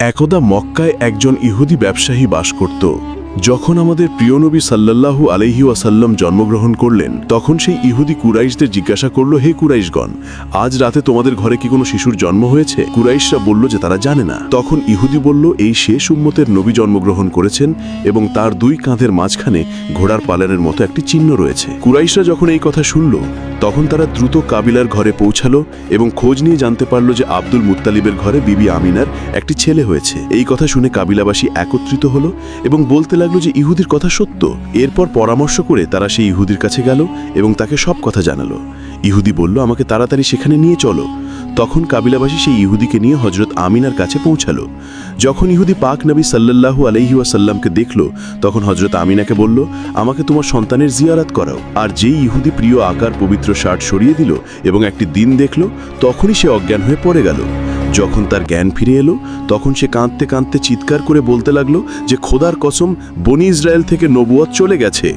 একদা মক্কায় একজন ইহুদি ব্যবসায়ী বাস করত। যখন আমাদের প্রিয় নবী সাল্লাল্লাহু আলাইহি ওয়াসাল্লাম জন্মগ্রহণ করলেন, তখন সেই ইহুদি কুরাইশদের জিজ্ঞাসা করল, হে কুরাইশগণ, আজ রাতে তোমাদের ঘরে কি কোনো শিশুর জন্ম হয়েছে? কুরাইশরা বলল যে তারা জানে না। তখন ইহুদি বলল, এই শেষ উম্মতের নবী জন্মগ্রহণ করেছেন এবং তার দুই কাঁধের মাঝখানে ঘোড়ার পালনের মতো একটি চিহ্ন রয়েছে। কুরাইশরা যখন এই কথা শুনল, তখন তারা দ্রুত কাবিলার ঘরে পৌঁছালো এবং খোঁজ নিয়ে জানতে পারল যে আব্দুল মুত্তালিবের ঘরে বিবি আমিনার একটি ছেলে হয়েছে। এই কথা শুনে কাবিলাবাসী একত্রিত হলো এবং বলতে লাগলো যে ইহুদির কথা সত্য। এরপর পরামর্শ করে তারা সেই ইহুদির কাছে গেল এবং তাকে সব কথা জানালো। ইহুদি বলল, আমাকে তাড়াতাড়ি সেখানে নিয়ে চলো। তখন কাবিলাবাসী সেই ইহুদিকে নিয়ে হযরত আমিনার কাছে পৌঁছালো। যখন ইহুদি পাক নবী সাল্লাল্লাহু আলাইহি ওয়াসাল্লামকে দেখল, তখন হযরত আমিনাকে বলল, আমাকে তোমার সন্তানের জিয়ারত করাও। আর যেই ইহুদি প্রিয় আকার পবিত্র শার্ট সরিয়ে দিল এবং একটি দিন দেখল, তখনই সে অজ্ঞান হয়ে পড়ে গেল। যখন তার জ্ঞান ফিরে এলো, তখন সে কাঁদতে কাঁদতে চিৎকার করে বলতে লাগলো যে খোদার কসম, বনি ইসরায়েল থেকে নবুয়ত চলে গেছে।